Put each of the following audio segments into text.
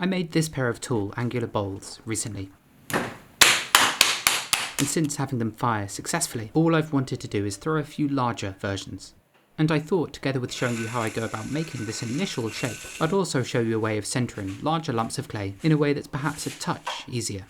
I made this pair of tall angular bowls recently, and since having them fire successfully, all I've wanted to do is throw a few larger versions. And I thought, together with showing you how I go about making this initial shape, I'd also show you a way of centering larger lumps of clay in a way that's perhaps a touch easier.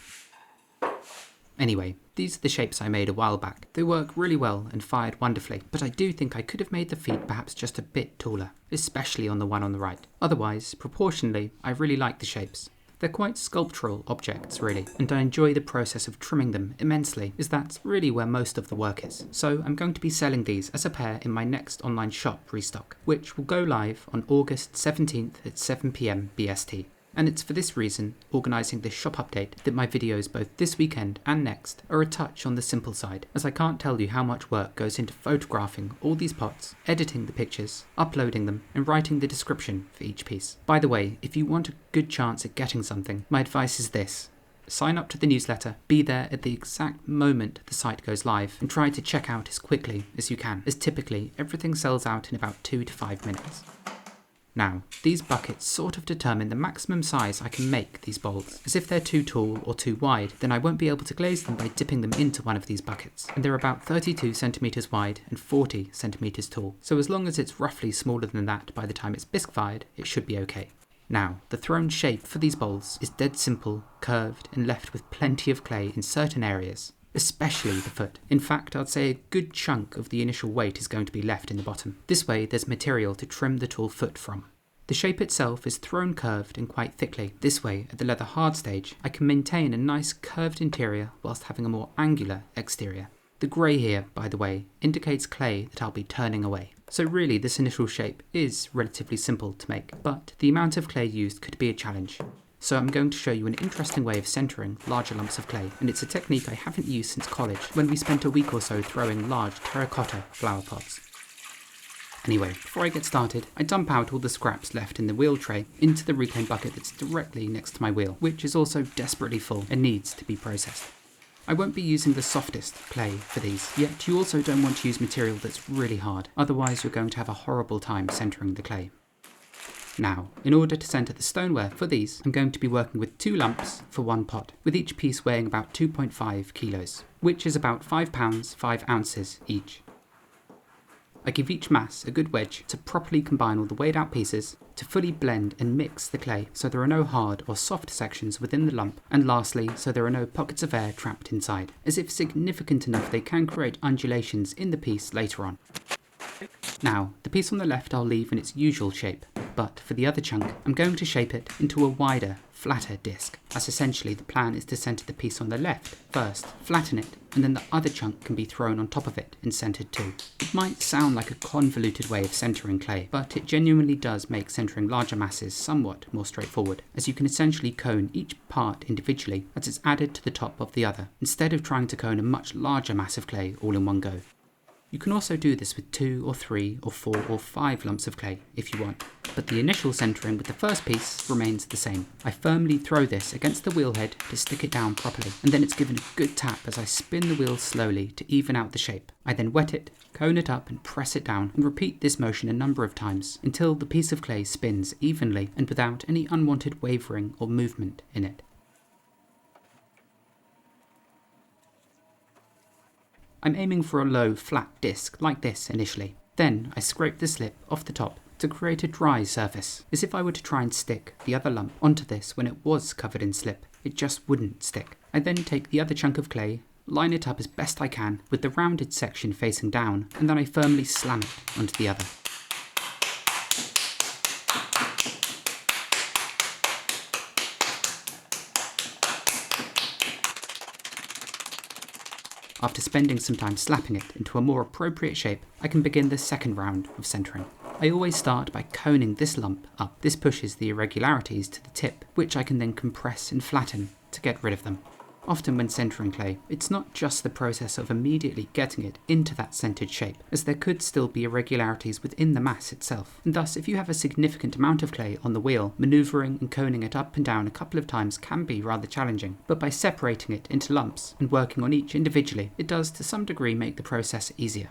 Anyway, these are the shapes I made a while back. They work really well and fired wonderfully, but I do think I could have made the feet perhaps just a bit taller, especially on the one on the right. Otherwise, proportionally, I really like the shapes. They're quite sculptural objects, really, and I enjoy the process of trimming them immensely, as that's really where most of the work is. So I'm going to be selling these as a pair in my next online shop, Restock, which will go live on August 17th at 7 PM BST. And it's for this reason, organising this shop update, that my videos both this weekend and next are a touch on the simple side, as I can't tell you how much work goes into photographing all these pots, editing the pictures, uploading them, and writing the description for each piece. By the way, if you want a good chance at getting something, my advice is this. Sign up to the newsletter, be there at the exact moment the site goes live, and try to check out as quickly as you can, as typically everything sells out in about 2 to 5 minutes. Now, these buckets sort of determine the maximum size I can make these bowls, as if they're too tall or too wide, then I won't be able to glaze them by dipping them into one of these buckets, and they're about 32 centimeters wide and 40 centimeters tall, so as long as it's roughly smaller than that by the time it's bisque fired, it should be okay. Now, the thrown shape for these bowls is dead simple, curved, and left with plenty of clay in certain areas, especially the foot. In fact, I'd say a good chunk of the initial weight is going to be left in the bottom. This way there's material to trim the tall foot from. The shape itself is thrown curved and quite thickly. This way, at the leather hard stage, I can maintain a nice curved interior whilst having a more angular exterior. The grey here, by the way, indicates clay that I'll be turning away. So really this initial shape is relatively simple to make, but the amount of clay used could be a challenge. So I'm going to show you an interesting way of centering larger lumps of clay, and it's a technique I haven't used since college, when we spent a week or so throwing large terracotta flower pots. Anyway, before I get started, I dump out all the scraps left in the wheel tray into the reclaim bucket that's directly next to my wheel, which is also desperately full and needs to be processed. I won't be using the softest clay for these, yet you also don't want to use material that's really hard, otherwise you're going to have a horrible time centering the clay. Now, in order to centre the stoneware for these, I'm going to be working with 2 lumps for 1 pot, with each piece weighing about 2.5 kilos, which is about 5 pounds 5 ounces each. I give each mass a good wedge to properly combine all the weighed out pieces, to fully blend and mix the clay so there are no hard or soft sections within the lump, and lastly so there are no pockets of air trapped inside, as if significant enough they can create undulations in the piece later on. Now, the piece on the left I'll leave in its usual shape, but for the other chunk I'm going to shape it into a wider, flatter disc, as essentially the plan is to centre the piece on the left first, flatten it, and then the other chunk can be thrown on top of it and centred too. It might sound like a convoluted way of centering clay, but it genuinely does make centering larger masses somewhat more straightforward, as you can essentially cone each part individually as it's added to the top of the other, instead of trying to cone a much larger mass of clay all in one go. You can also do this with 2 or 3 or 4 or 5 lumps of clay if you want, but the initial centering with the first piece remains the same. I firmly throw this against the wheel head to stick it down properly, and then it's given a good tap as I spin the wheel slowly to even out the shape. I then wet it, cone it up and press it down, and repeat this motion a number of times until the piece of clay spins evenly and without any unwanted wavering or movement in it. I'm aiming for a low, flat disc like this initially. Then I scrape the slip off the top to create a dry surface, as if I were to try and stick the other lump onto this when it was covered in slip. It just wouldn't stick. I then take the other chunk of clay, line it up as best I can with the rounded section facing down, and then I firmly slam it onto the other. After spending some time slapping it into a more appropriate shape, I can begin the second round of centering. I always start by coning this lump up. This pushes the irregularities to the tip, which I can then compress and flatten to get rid of them. Often when centering clay, it's not just the process of immediately getting it into that centered shape, as there could still be irregularities within the mass itself. And thus, if you have a significant amount of clay on the wheel, maneuvering and coning it up and down a couple of times can be rather challenging. But by separating it into lumps and working on each individually, it does to some degree make the process easier.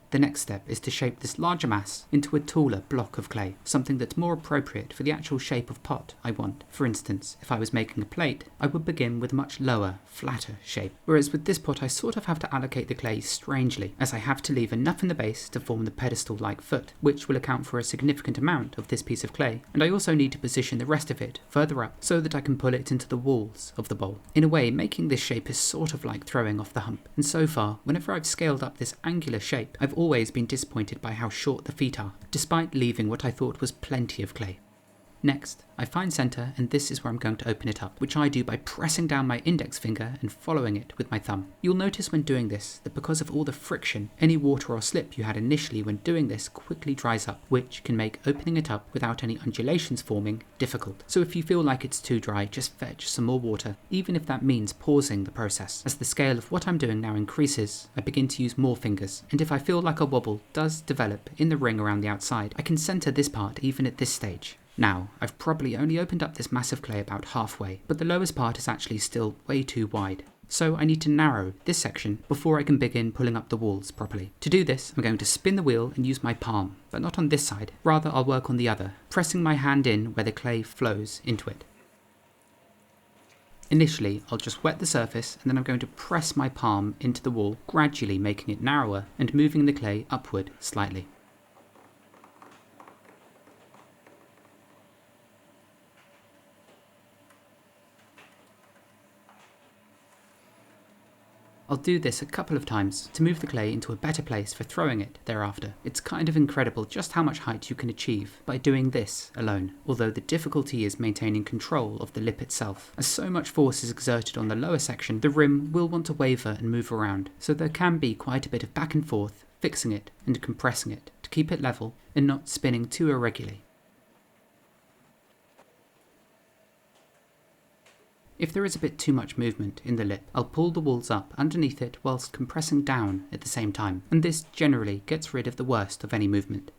The next step is to shape this larger mass into a taller block of clay, something that's more appropriate for the actual shape of pot I want. For instance, if I was making a plate, I would begin with a much lower, flatter shape. Whereas with this pot I sort of have to allocate the clay strangely, as I have to leave enough in the base to form the pedestal-like foot, which will account for a significant amount of this piece of clay, and I also need to position the rest of it further up so that I can pull it into the walls of the bowl. In a way, making this shape is sort of like throwing off the hump, and so far, whenever I've scaled up this angular shape, I've always been disappointed by how short the feet are, despite leaving what I thought was plenty of clay. Next, I find centre, and this is where I'm going to open it up, which I do by pressing down my index finger and following it with my thumb. You'll notice when doing this that because of all the friction, any water or slip you had initially when doing this quickly dries up, which can make opening it up without any undulations forming difficult. So if you feel like it's too dry, just fetch some more water, even if that means pausing the process. As the scale of what I'm doing now increases, I begin to use more fingers, and if I feel like a wobble does develop in the ring around the outside, I can centre this part even at this stage. Now, I've probably only opened up this mass of clay about halfway, but the lowest part is actually still way too wide. So I need to narrow this section before I can begin pulling up the walls properly. To do this, I'm going to spin the wheel and use my palm, but not on this side. Rather, I'll work on the other, pressing my hand in where the clay flows into it. Initially, I'll just wet the surface, and then I'm going to press my palm into the wall, gradually making it narrower and moving the clay upward slightly. I'll do this a couple of times to move the clay into a better place for throwing it thereafter. It's kind of incredible just how much height you can achieve by doing this alone, although the difficulty is maintaining control of the lip itself. As so much force is exerted on the lower section, the rim will want to waver and move around, so there can be quite a bit of back and forth, fixing it and compressing it to keep it level and not spinning too irregularly. If there is a bit too much movement in the lip, I'll pull the walls up underneath it whilst compressing down at the same time, and this generally gets rid of the worst of any movement.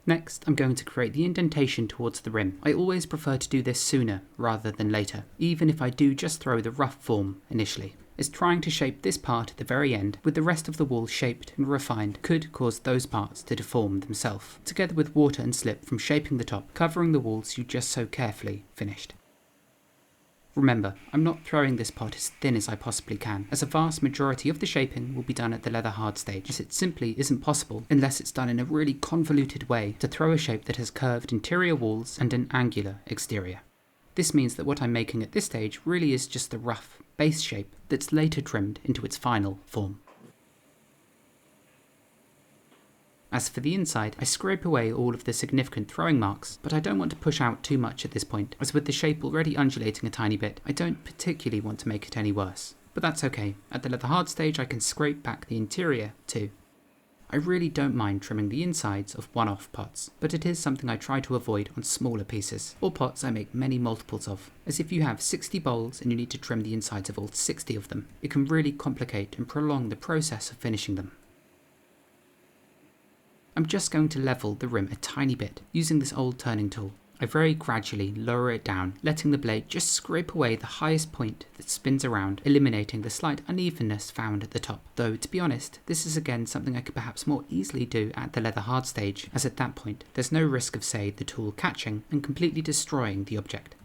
Next, I'm going to create the indentation towards the rim. I always prefer to do this sooner rather than later, even if I do just throw the rough form initially, as trying to shape this part at the very end with the rest of the wall shaped and refined could cause those parts to deform themselves, together with water and slip from shaping the top, covering the walls you just so carefully finished. Remember, I'm not throwing this pot as thin as I possibly can, as a vast majority of the shaping will be done at the leather hard stage, as it simply isn't possible, unless it's done in a really convoluted way, to throw a shape that has curved interior walls and an angular exterior. This means that what I'm making at this stage really is just the rough base shape that's later trimmed into its final form. As for the inside, I scrape away all of the significant throwing marks, but I don't want to push out too much at this point, as with the shape already undulating a tiny bit, I don't particularly want to make it any worse. But that's okay, at the leather hard stage I can scrape back the interior too. I really don't mind trimming the insides of one-off pots, but it is something I try to avoid on smaller pieces, or pots I make many multiples of, as if you have 60 bowls and you need to trim the insides of all 60 of them, it can really complicate and prolong the process of finishing them. I'm just going to level the rim a tiny bit, using this old turning tool. I very gradually lower it down, letting the blade just scrape away the highest point that spins around, eliminating the slight unevenness found at the top. Though, to be honest, this is again something I could perhaps more easily do at the leather hard stage, as at that point, there's no risk of, say, the tool catching and completely destroying the object.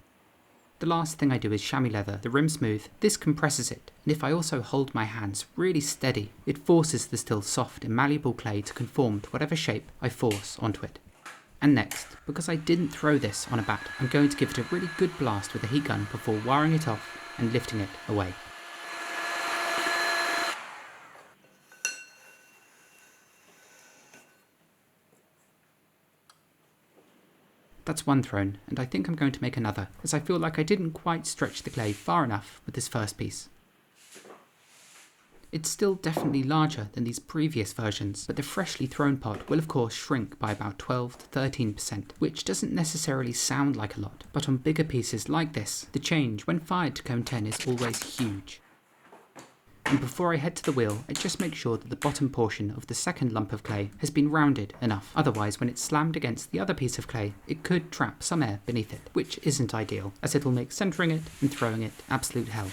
The last thing I do is chamois leather the rim smooth. This compresses it, and if I also hold my hands really steady, it forces the still soft and malleable clay to conform to whatever shape I force onto it. And next, because I didn't throw this on a bat, I'm going to give it a really good blast with a heat gun before wiring it off and lifting it away. That's one thrown, and I think I'm going to make another, as I feel like I didn't quite stretch the clay far enough with this first piece. It's still definitely larger than these previous versions, but the freshly thrown pot will of course shrink by about 12 to 13%, which doesn't necessarily sound like a lot, but on bigger pieces like this, the change when fired to cone 10 is always huge. And before I head to the wheel, I just make sure that the bottom portion of the second lump of clay has been rounded enough, otherwise when it's slammed against the other piece of clay, it could trap some air beneath it, which isn't ideal, as it'll make centering it and throwing it absolute hell.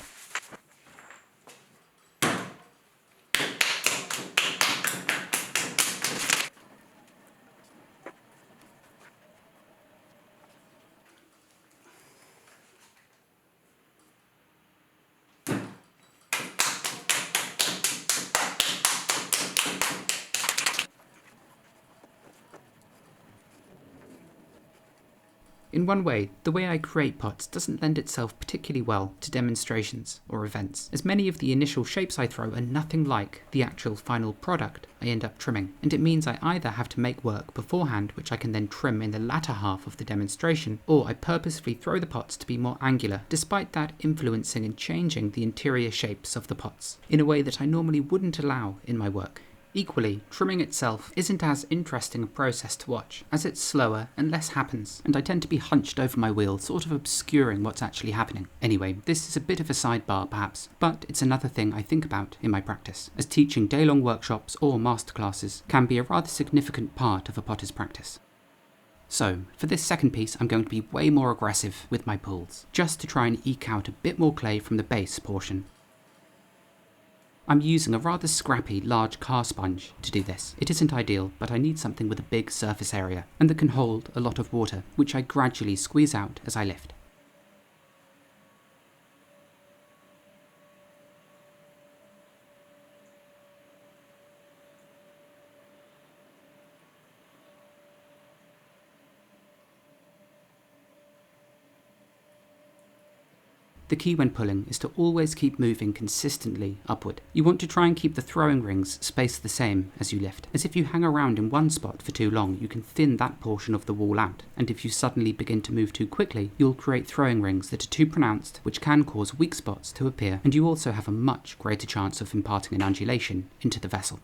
In one way, the way I create pots doesn't lend itself particularly well to demonstrations or events, as many of the initial shapes I throw are nothing like the actual final product I end up trimming, and it means I either have to make work beforehand which I can then trim in the latter half of the demonstration, or I purposefully throw the pots to be more angular, despite that influencing and changing the interior shapes of the pots, in a way that I normally wouldn't allow in my work. Equally, trimming itself isn't as interesting a process to watch, as it's slower and less happens, and I tend to be hunched over my wheel, sort of obscuring what's actually happening. Anyway, this is a bit of a sidebar perhaps, but it's another thing I think about in my practice, as teaching day-long workshops or masterclasses can be a rather significant part of a potter's practice. So, for this second piece I'm going to be way more aggressive with my pulls, just to try and eke out a bit more clay from the base portion. I'm using a rather scrappy large car sponge to do this. It isn't ideal, but I need something with a big surface area, and that can hold a lot of water, which I gradually squeeze out as I lift. The key when pulling is to always keep moving consistently upward. You want to try and keep the throwing rings spaced the same as you lift, as if you hang around in one spot for too long you can thin that portion of the wall out, and if you suddenly begin to move too quickly you'll create throwing rings that are too pronounced, which can cause weak spots to appear, and you also have a much greater chance of imparting an undulation into the vessel.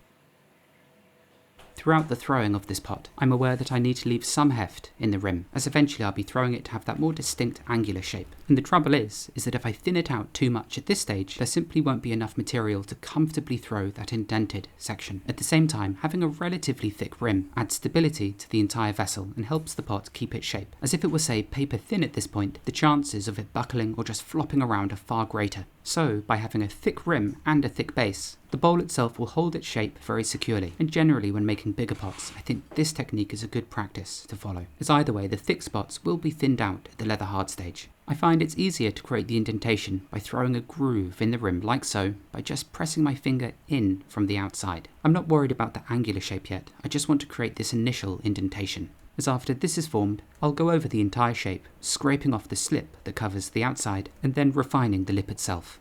Throughout the throwing of this pot, I'm aware that I need to leave some heft in the rim, as eventually I'll be throwing it to have that more distinct angular shape. And the trouble is that if I thin it out too much at this stage, there simply won't be enough material to comfortably throw that indented section. At the same time, having a relatively thick rim adds stability to the entire vessel and helps the pot keep its shape. As if it were, say, paper thin at this point, the chances of it buckling or just flopping around are far greater. So, by having a thick rim and a thick base, the bowl itself will hold its shape very securely, and generally when making bigger pots, I think this technique is a good practice to follow, as either way the thick spots will be thinned out at the leather hard stage. I find it's easier to create the indentation by throwing a groove in the rim like so, by just pressing my finger in from the outside. I'm not worried about the angular shape yet, I just want to create this initial indentation. As after this is formed, I'll go over the entire shape, scraping off the slip that covers the outside, and then refining the lip itself.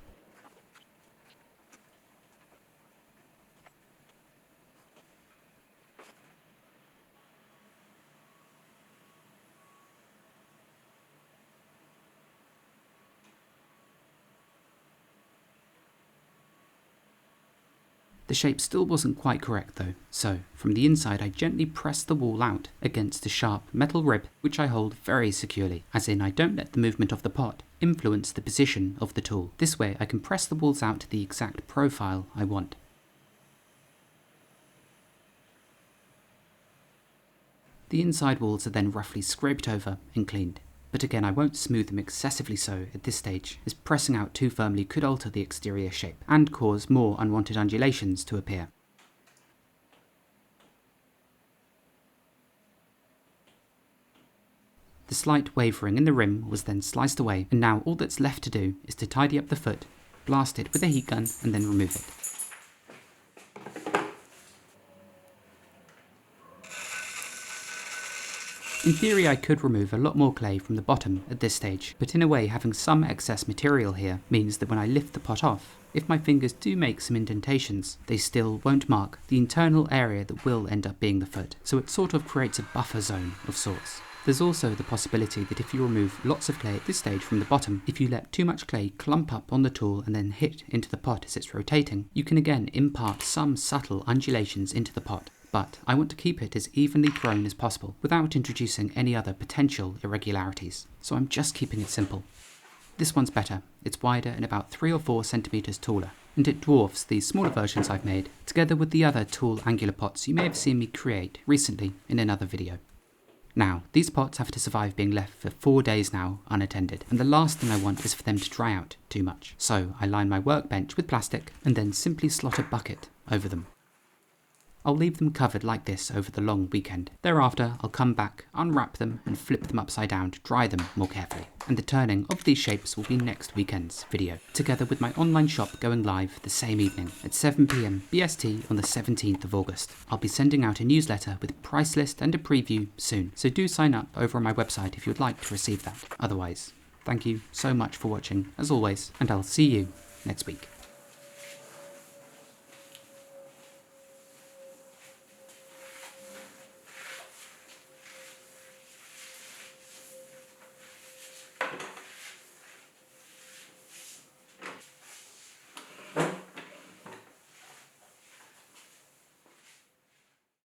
The shape still wasn't quite correct though, so from the inside I gently press the wall out against a sharp metal rib which I hold very securely, as in I don't let the movement of the pot influence the position of the tool. This way I can press the walls out to the exact profile I want. The inside walls are then roughly scraped over and cleaned. But again, I won't smooth them excessively so at this stage, as pressing out too firmly could alter the exterior shape and cause more unwanted undulations to appear. The slight wavering in the rim was then sliced away, and now all that's left to do is to tidy up the foot, blast it with a heat gun, and then remove it. In theory I could remove a lot more clay from the bottom at this stage, but in a way having some excess material here means that when I lift the pot off, if my fingers do make some indentations, they still won't mark the internal area that will end up being the foot, so it sort of creates a buffer zone of sorts. There's also the possibility that if you remove lots of clay at this stage from the bottom, if you let too much clay clump up on the tool and then hit into the pot as it's rotating, you can again impart some subtle undulations into the pot. But I want to keep it as evenly thrown as possible without introducing any other potential irregularities, so I'm just keeping it simple. This one's better, it's wider and about 3 or 4 centimeters taller, and it dwarfs the smaller versions I've made, together with the other tall angular pots you may have seen me create recently in another video. Now, these pots have to survive being left for 4 days now unattended, and the last thing I want is for them to dry out too much, so I line my workbench with plastic and then simply slot a bucket over them. I'll leave them covered like this over the long weekend. Thereafter, I'll come back, unwrap them and flip them upside down to dry them more carefully. And the turning of these shapes will be next weekend's video, together with my online shop going live the same evening at 7 PM BST on the 17th of August. I'll be sending out a newsletter with price list and a preview soon, so do sign up over on my website if you'd like to receive that. Otherwise, thank you so much for watching, as always, and I'll see you next week.